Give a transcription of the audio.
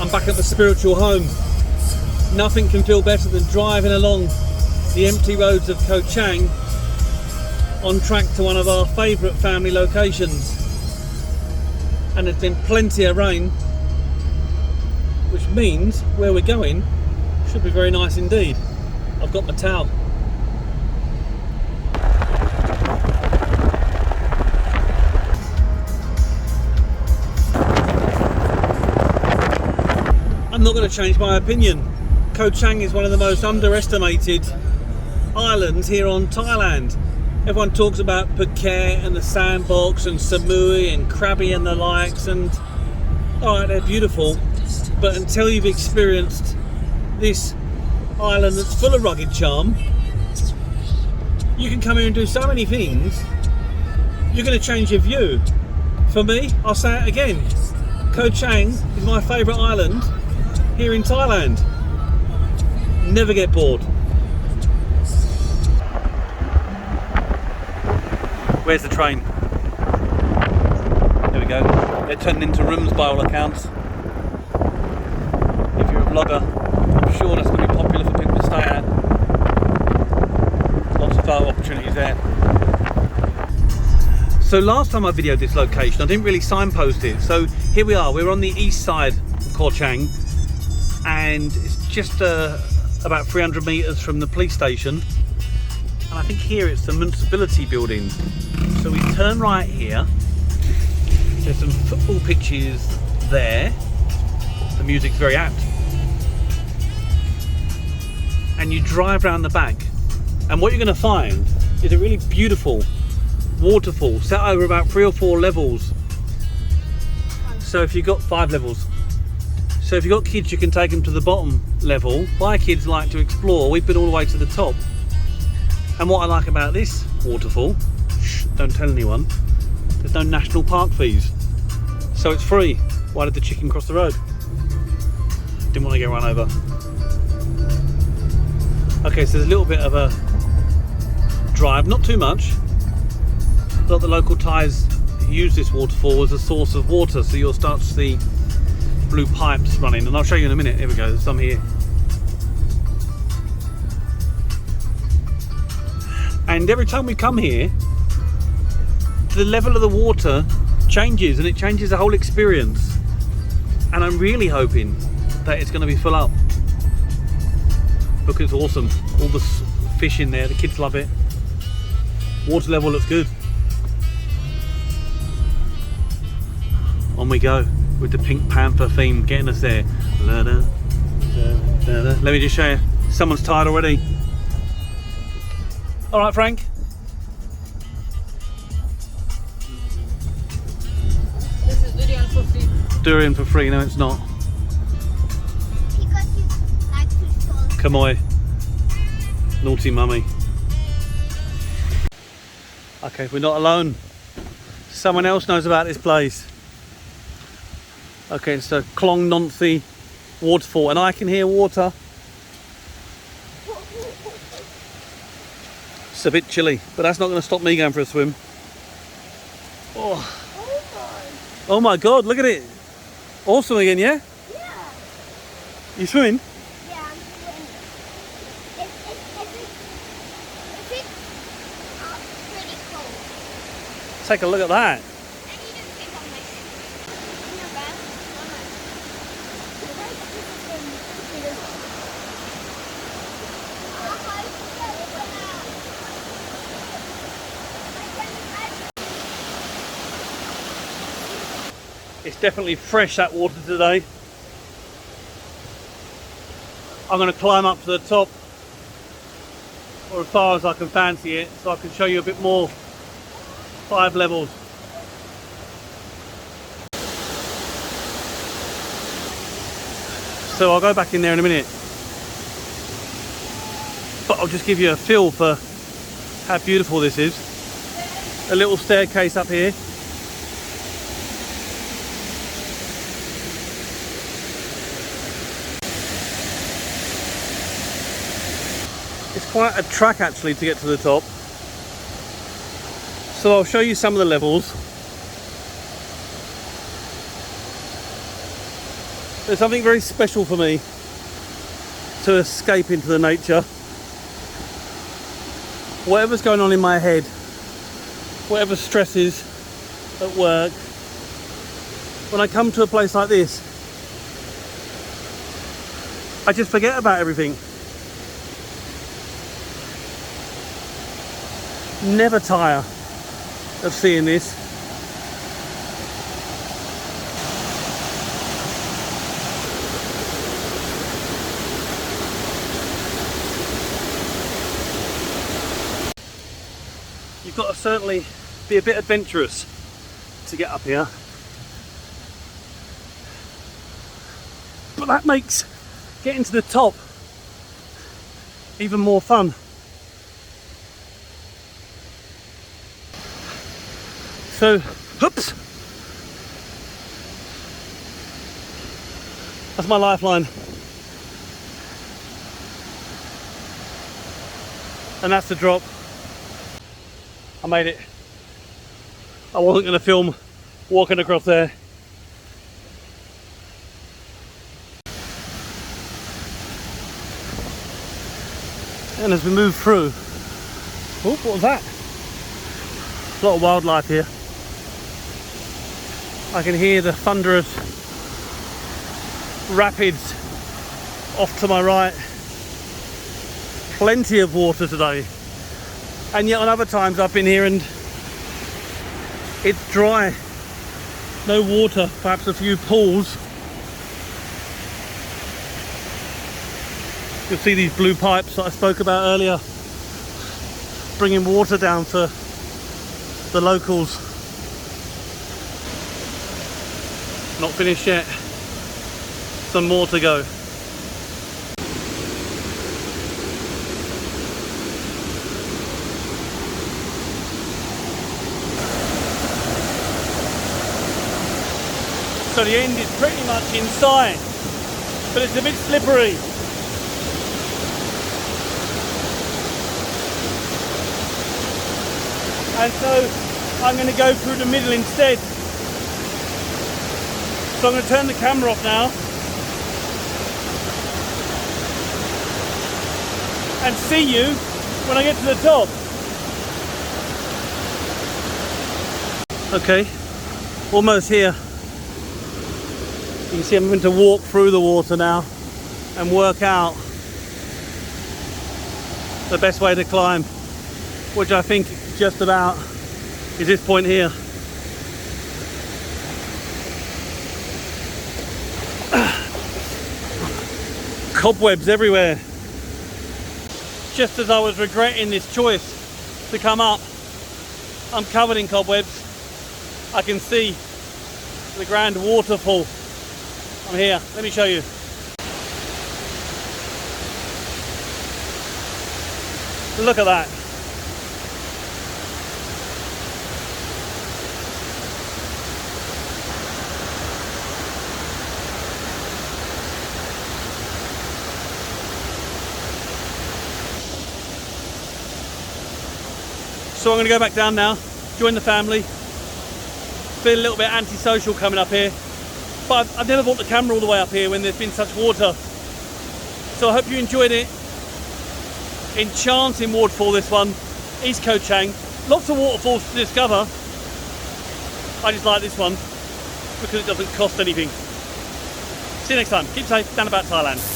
I'm back at the spiritual home. Nothing can feel better than driving along the empty roads of Koh Chang on track to one of our favourite family locations. And there's been plenty of rain, which means where we're going should be very nice indeed. I've got my towel. I'm not going to change my opinion. Koh Chang is one of the most underestimated islands here on Thailand. Everyone talks about Phuket and the sandbox and Samui and Krabi and the likes, and alright, they're beautiful, but until you've experienced this island that's full of rugged charm, you can come here and do so many things, you're going to change your view. For me, I'll say it again, Koh Chang is my favourite island here in Thailand. Never get bored. Where's the train? There we go. They're turned into rooms by all accounts. If you're a vlogger, I'm sure that's going to be popular for people to stay at. Lots of photo opportunities there. So last time I videoed this location, I didn't really signpost it. So here we are, we're on the east side of Koh Chang, and it's just about 300 metres from the police station. And I think here it's the municipality building. So we turn right here. There's some football pitches there. The music's very apt. And you drive around the back. And what you're going to find is a really beautiful waterfall set over about 3 or 4 levels. So if you've got 5 levels. So if you've got kids, you can take them to the bottom level. My kids like to explore. We've been all the way to the top. And what I like about this waterfall, shh, don't tell anyone, there's no national park fees. So it's free. Why did the chicken cross the road? Didn't want to get run over. Okay, so there's a little bit of a drive, not too much. But the local Thais use this waterfall as a source of water, so you'll start to see blue pipes running, and I'll show you in a minute. Here we go, there's some here. And every time we come here, the level of the water changes, and it changes the whole experience. And I'm really hoping that it's going to be full up, because it's awesome. All the fish in there, the kids love it. Water level looks good. On we go with the Pink Panther theme getting us there. Let me just show you. Someone's tired already. All right, Frank. This is durian for free. Durian for free? No, it's not. Because you like to fall. Kamoy. Naughty mummy. Okay, we're not alone. Someone else knows about this place. Okay, it's the Klong Nonthi waterfall, and I can hear water. It's a bit chilly, but that's not going to stop me going for a swim. Oh, oh my God, look at it. Awesome again, yeah? Yeah. You swimming? Yeah, I'm swimming. It's pretty cold. Take a look at that. I need to take off my shoes. In your bag? It's definitely fresh, that water today. I'm going to climb up to the top, or as far as I can fancy it, so I can show you a bit more. 5 levels. So I'll go back in there in a minute, but I'll just give you a feel for how beautiful this is. A little staircase up here. It's quite a track actually to get to the top. So I'll show you some of the levels. There's something very special for me to escape into the nature. Whatever's going on in my head, whatever stresses at work, when I come to a place like this, I just forget about everything. Never tire of seeing this. You've got to certainly be a bit adventurous to get up here. But that makes getting to the top even more fun. So, oops, that's my lifeline. And that's the drop. I made it. I wasn't going to film walking across there. And as we move through, oh, what was that? A lot of wildlife here. I can hear the thunderous rapids off to my right. Plenty of water today. And yet on other times I've been here and it's dry. No water, perhaps a few pools. You'll see these blue pipes that I spoke about earlier, bringing water down for the locals. Not finished yet. Some more to go. So the end is pretty much in sight, but it's a bit slippery. And so I'm going to go through the middle instead. So I'm going to turn the camera off now and see you when I get to the top. Okay, almost here. You can see I'm going to walk through the water now and work out the best way to climb, which I think just about is this point here. Cobwebs everywhere. Just as I was regretting this choice to come up, I'm covered in cobwebs. I can see the grand waterfall. I'm here, let me show you. Look at that. So I'm going to go back down now, join the family. Feel a little bit antisocial coming up here. But I've never brought the camera all the way up here when there's been such water. So I hope you enjoyed it. Enchanting waterfall, this one. East Koh Chang. Lots of waterfalls to discover. I just like this one because it doesn't cost anything. See you next time. Keep safe. Down about Thailand.